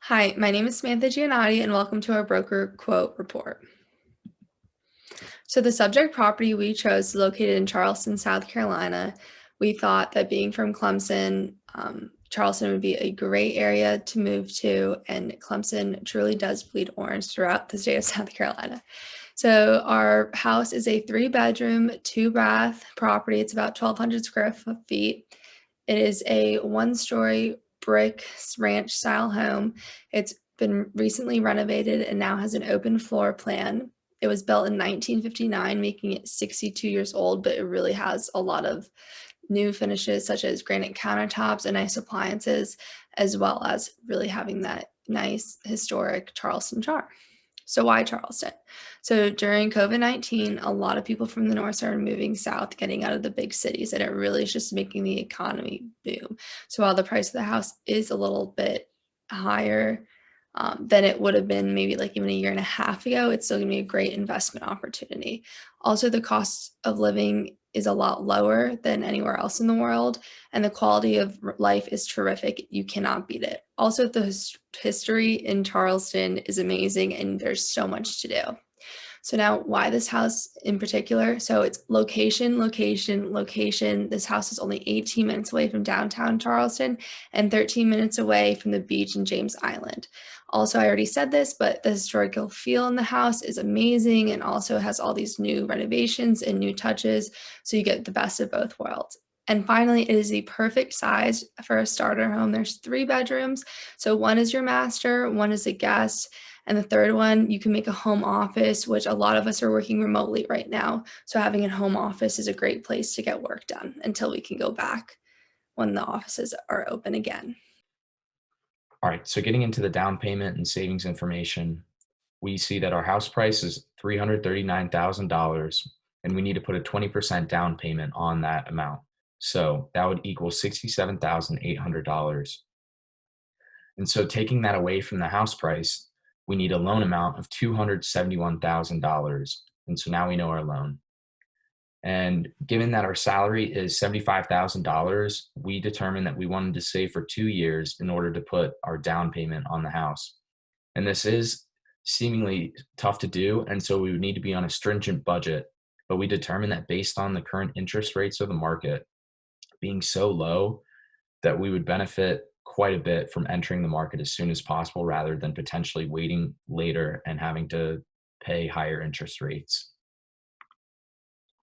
Hi, my name is Samantha Giannotti, and welcome to our broker quote report. So, the subject property we chose is located in Charleston, South Carolina. We thought that being from Clemson, Charleston would be a great area to move to, and Clemson truly does bleed orange throughout the state of South Carolina. So, our house is a 3-bedroom, 2-bath property. It's about 1,200 square feet. It is a 1-story brick ranch style home. It's been recently renovated and now has an open floor plan. It was built in 1959, making it 62 years old, but it really has a lot of new finishes such as granite countertops and nice appliances, as well as really having that nice historic Charleston charm. So why Charleston? So during COVID-19, a lot of people from the north started moving south, getting out of the big cities, and it really is just making the economy boom. So while the price of the house is a little bit higher than it would have been maybe like even a year and a half ago, it's still gonna be a great investment opportunity. Also, the cost of living is a lot lower than anywhere else in the world, and the quality of life is terrific. You cannot beat it. Also, the history in Charleston is amazing, and there's so much to do. So now why this house in particular? So it's location, location, location. This house is only 18 minutes away from downtown Charleston and 13 minutes away from the beach in James Island. Also, I already said this, but the historical feel in the house is amazing and also has all these new renovations and new touches. So you get the best of both worlds. And finally, it is the perfect size for a starter home. There's 3 bedrooms. So one is your master, one is a guest, and the third one, you can make a home office, which a lot of us are working remotely right now. So having a home office is a great place to get work done until we can go back when the offices are open again. All right, so getting into the down payment and savings information, we see that our house price is $339,000 and we need to put a 20% down payment on that amount. So that would equal $67,800. And so taking that away from the house price, we need a loan amount of $271,000. And so now we know our loan. And given that our salary is $75,000, we determined that we wanted to save for 2 years in order to put our down payment on the house. And this is seemingly tough to do. And so we would need to be on a stringent budget. But we determined that based on the current interest rates of the market being so low, that we would benefit quite a bit from entering the market as soon as possible rather than potentially waiting later and having to pay higher interest rates.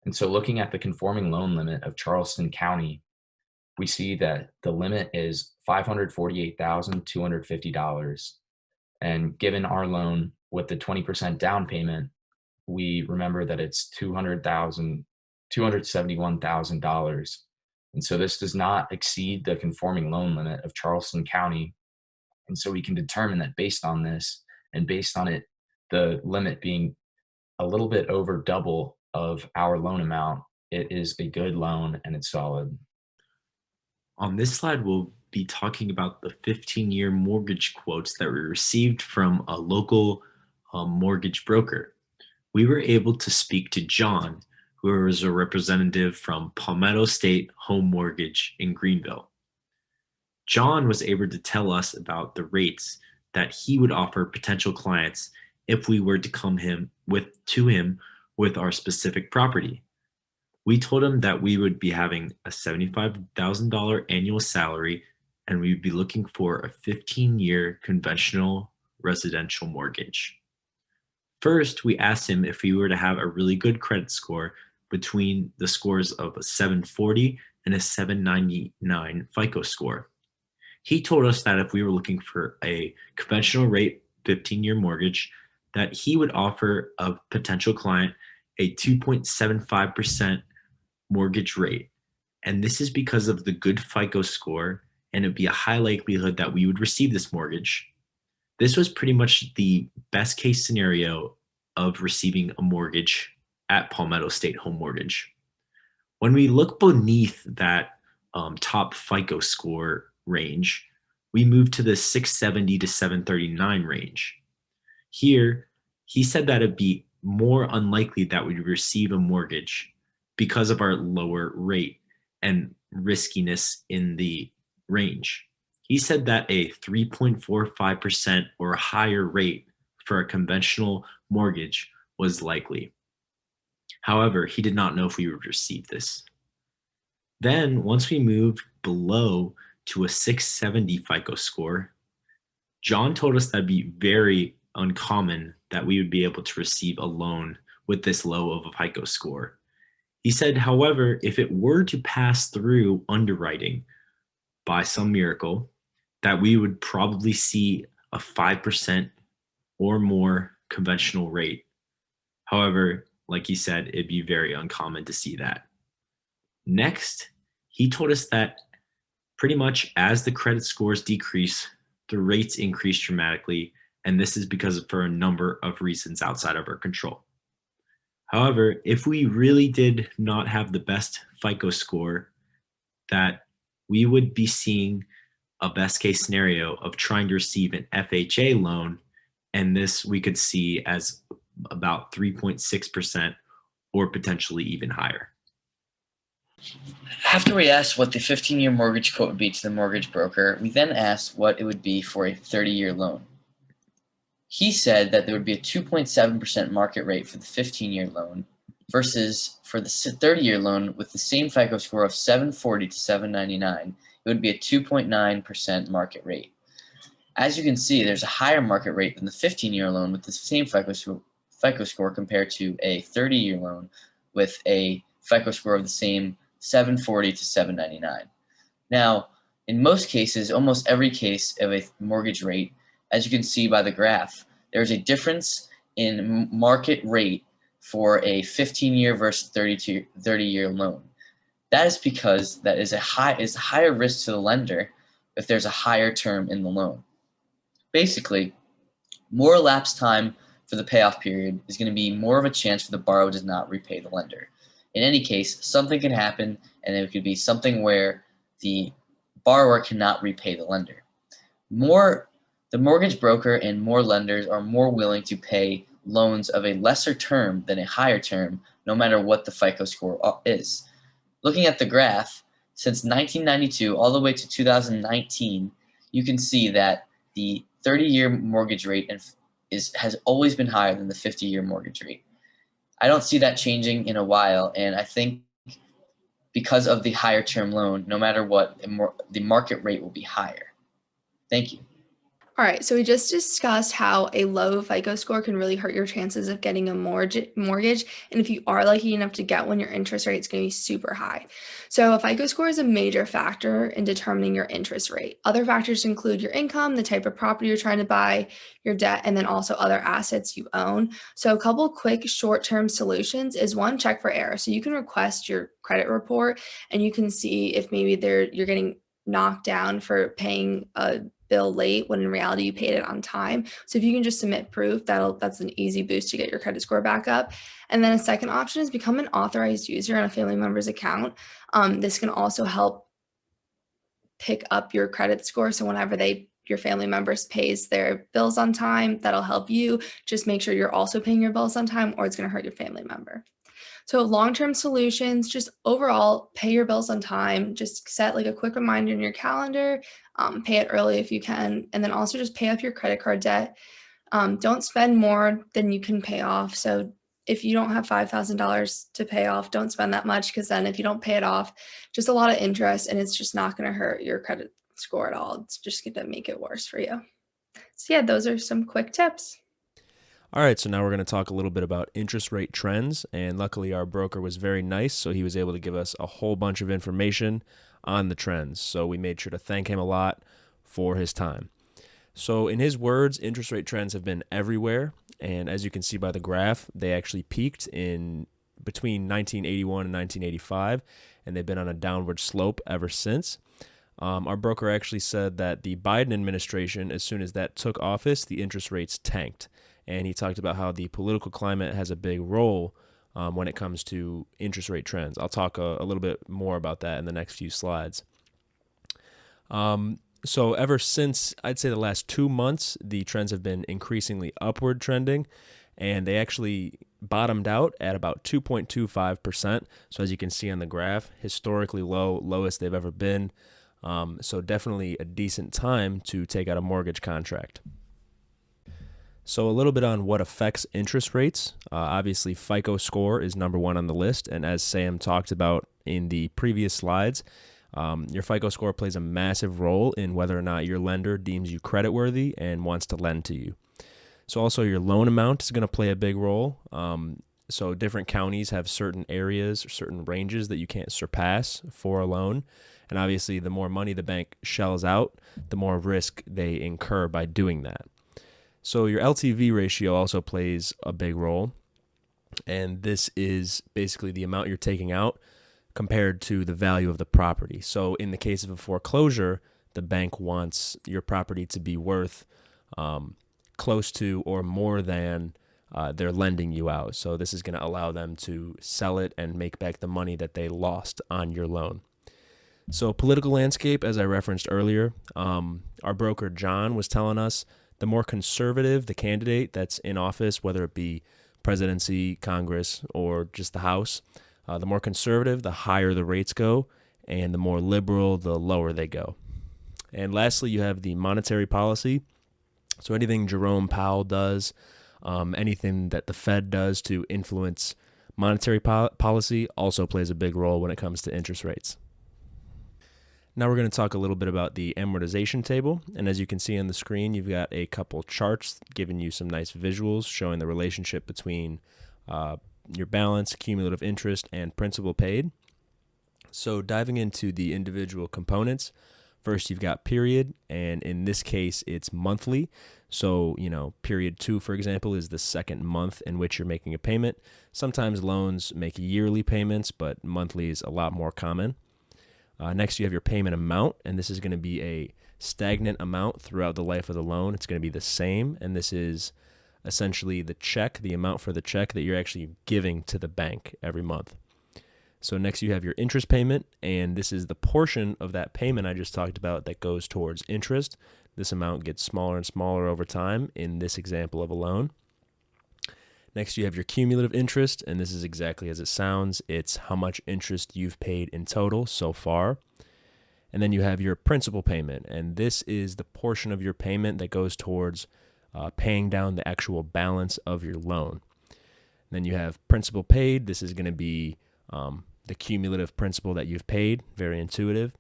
And so looking at the conforming loan limit of Charleston County, we see that the limit is $548,250. And given our loan with the 20% down payment, we remember that it's $271,000. And so this does not exceed the conforming loan limit of Charleston County. And so we can determine that based on this and based on it, the limit being a little bit over double of our loan amount, it is a good loan and it's solid. On this slide, we'll be talking about the 15-year mortgage quotes that we received from a local mortgage broker. We were able to speak to John, who is a representative from Palmetto State Home Mortgage in Greenville. John was able to tell us about the rates that he would offer potential clients if we were to come to him with our specific property. We told him that we would be having a $75,000 annual salary and we'd be looking for a 15-year conventional residential mortgage. First, we asked him if we were to have a really good credit score between the scores of a 740 and a 799 FICO score. He told us that if we were looking for a conventional rate 15-year mortgage, that he would offer a potential client a 2.75% mortgage rate. And this is because of the good FICO score, and it'd be a high likelihood that we would receive this mortgage. This was pretty much the best case scenario of receiving a mortgage at Palmetto State Home Mortgage. When we look beneath that top FICO score range, we move to the 670 to 739 range. Here, he said that it'd be more unlikely that we'd receive a mortgage because of our lower rate and riskiness in the range. He said that a 3.45% or higher rate for a conventional mortgage was likely. However, he did not know if we would receive this. Then, once we moved below to a 670 FICO score, John told us that'd be very uncommon that we would be able to receive a loan with this low of a FICO score. He said, however, if it were to pass through underwriting by some miracle, that we would probably see a 5% or more conventional rate. However, like he said, it'd be very uncommon to see that. Next, he told us that pretty much as the credit scores decrease, the rates increase dramatically, and this is because for a number of reasons outside of our control. However, if we really did not have the best FICO score, that we would be seeing a best case scenario of trying to receive an FHA loan, and this we could see as about 3.6% or potentially even higher. After we asked what the 15-year mortgage quote would be to the mortgage broker, we then asked what it would be for a 30-year loan. He said that there would be a 2.7% market rate for the 15-year loan versus for the 30-year loan with the same FICO score of 740 to 799, it would be a 2.9% market rate. As you can see, there's a higher market rate than the 15-year loan with the same FICO score compared to a 30-year loan with a FICO score of the same 740 to 799. Now, in most cases, almost every case of a mortgage rate, as you can see by the graph, there's a difference in market rate for a 15-year versus 30-year loan. That is because that is a higher risk to the lender if there's a higher term in the loan. Basically, more elapsed time for the payoff period is going to be more of a chance for the borrower does not repay the lender. In any case, something can happen, and it could be something where the borrower cannot repay the lender. The mortgage broker and more lenders are more willing to pay loans of a lesser term than a higher term, no matter what the FICO score is. Looking at the graph, since 1992 all the way to 2019, you can see that the 30-year mortgage rate has always been higher than the 50-year mortgage rate. I don't see that changing in a while, and I think because of the higher term loan, no matter what, the market rate will be higher. Thank you. All right, so we just discussed how a low FICO score can really hurt your chances of getting a mortgage. And if you are lucky enough to get one, your interest rate is going to be super high. So a FICO score is a major factor in determining your interest rate. Other factors include your income, the type of property you're trying to buy, your debt, and then also other assets you own. So a couple quick short-term solutions is one, check for error. So you can request your credit report and you can see if maybe you're getting knocked down for paying a bill late when in reality you paid it on time. So if you can just submit proof, that's an easy boost to get your credit score back up. And then a second option is become an authorized user on a family member's account. This can also help pick up your credit score. So whenever your family members pays their bills on time, that'll help you. Just make sure you're also paying your bills on time, or it's going to hurt your family member. So long-term solutions, just overall pay your bills on time. Just set like a quick reminder in your calendar, pay it early if you can, and then also just pay off your credit card debt. Don't spend more than you can pay off. So if you don't have $5,000 to pay off, don't spend that much, because then if you don't pay it off, just a lot of interest, and it's just not going to hurt your credit score at all. It's just going to make it worse for you. So yeah, those are some quick tips. All right, so now we're going to talk a little bit about interest rate trends, and luckily our broker was very nice, so he was able to give us a whole bunch of information on the trends. So we made sure to thank him a lot for his time. So in his words, interest rate trends have been everywhere, and as you can see by the graph, they actually peaked in between 1981 and 1985, and they've been on a downward slope ever since. Our broker actually said that the Biden administration, as soon as that took office, the interest rates tanked. And he talked about how the political climate has a big role when it comes to interest rate trends. I'll talk a little bit more about that in the next few slides. So ever since, I'd say the last 2 months, the trends have been increasingly upward trending, and they actually bottomed out at about 2.25%. So as you can see on the graph, historically low, lowest they've ever been. So definitely a decent time to take out a mortgage contract. So a little bit on what affects interest rates. Obviously, FICO score is number one on the list. And as Sam talked about in the previous slides, your FICO score plays a massive role in whether or not your lender deems you creditworthy and wants to lend to you. So also your loan amount is going to play a big role. So different counties have certain areas or certain ranges that you can't surpass for a loan. And obviously, the more money the bank shells out, the more risk they incur by doing that. So your LTV ratio also plays a big role. And this is basically the amount you're taking out compared to the value of the property. So in the case of a foreclosure, the bank wants your property to be worth close to or more than they're lending you out. So this is going to allow them to sell it and make back the money that they lost on your loan. So political landscape, as I referenced earlier, our broker John was telling us the more conservative the candidate that's in office, whether it be presidency, Congress, or just the House, the more conservative, the higher the rates go, and the more liberal, the lower they go. And lastly, you have the monetary policy. So anything Jerome Powell does, anything that the Fed does to influence monetary policy also plays a big role when it comes to interest rates. Now we're going to talk a little bit about the amortization table. And as you can see on the screen, you've got a couple charts giving you some nice visuals showing the relationship between your balance, cumulative interest, and principal paid. So diving into the individual components, first you've got period, and in this case it's monthly. So, period 2, for example, is the second month in which you're making a payment. Sometimes loans make yearly payments, but monthly is a lot more common. Next, you have your payment amount, and this is going to be a stagnant amount throughout the life of the loan. It's going to be the same, and this is essentially the amount for the check that you're actually giving to the bank every month. So next, you have your interest payment, and this is the portion of that payment I just talked about that goes towards interest. This amount gets smaller and smaller over time in this example of a loan. Next, you have your cumulative interest, and this is exactly as it sounds. It's how much interest you've paid in total so far. And then you have your principal payment, and this is the portion of your payment that goes towards paying down the actual balance of your loan. And then you have principal paid. This is going to be the cumulative principal that you've paid, very intuitive.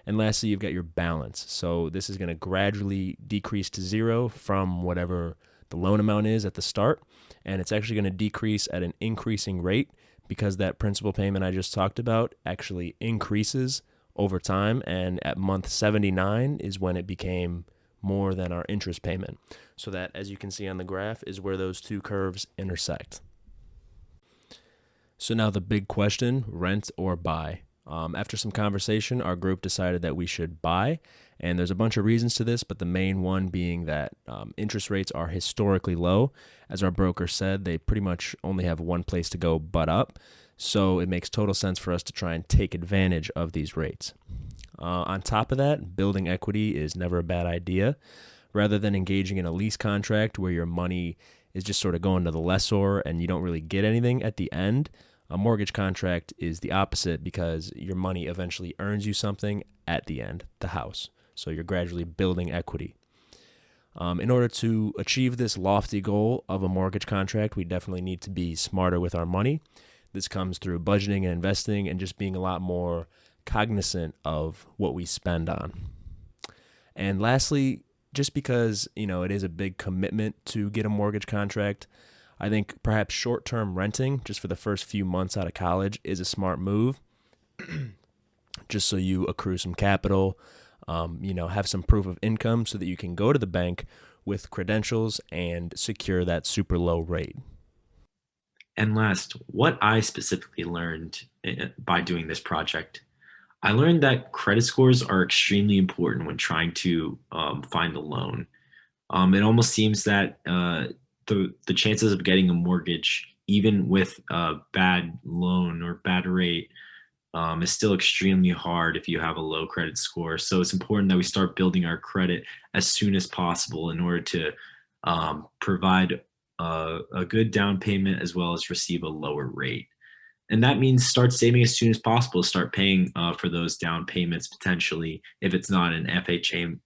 And lastly, you've got your balance. So this is going to gradually decrease to zero from whatever the loan amount is at the start. And it's actually going to decrease at an increasing rate because that principal payment I just talked about actually increases over time. And at month 79 is when it became more than our interest payment. So that, as you can see on the graph, is where those two curves intersect. So now the big question, rent or buy? After some conversation, our group decided that we should buy. And there's a bunch of reasons to this, but the main one being that interest rates are historically low. As our broker said, they pretty much only have one place to go but up. So it makes total sense for us to try and take advantage of these rates. On top of that, building equity is never a bad idea. Rather than engaging in a lease contract where your money is just sort of going to the lessor and you don't really get anything at the end, a mortgage contract is the opposite because your money eventually earns you something at the end, the house. So you're gradually building equity. In order to achieve this lofty goal of a mortgage contract, we definitely need to be smarter with our money. This comes through budgeting and investing and just being a lot more cognizant of what we spend on. And lastly, just because, it is a big commitment to get a mortgage contract, I think perhaps short-term renting just for the first few months out of college is a smart move, just so you accrue some capital, have some proof of income so that you can go to the bank with credentials and secure that super low rate. And last, what I specifically learned by doing this project, I learned that credit scores are extremely important when trying to find a loan. It almost seems that the chances of getting a mortgage, even with a bad loan or bad rate, is still extremely hard if you have a low credit score. So it's important that we start building our credit as soon as possible in order to provide a good down payment as well as receive a lower rate. And that means start saving as soon as possible. Start paying for those down payments potentially if it's not an FHA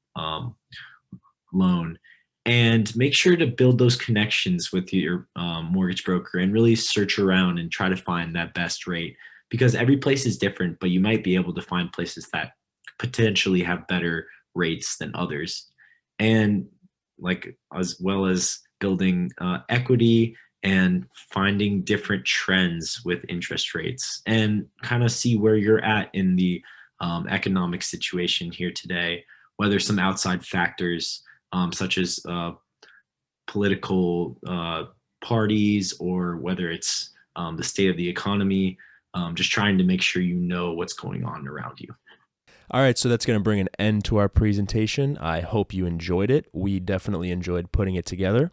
loan. And make sure to build those connections with your mortgage broker and really search around and try to find that best rate, because every place is different, but you might be able to find places that potentially have better rates than others. And like as well as building equity and finding different trends with interest rates and kind of see where you're at in the economic situation here today, whether some outside factors such as political parties or whether it's the state of the economy, just trying to make sure you know what's going on around you. All right, so that's going to bring an end to our presentation. I hope you enjoyed it. We definitely enjoyed putting it together,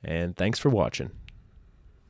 and thanks for watching.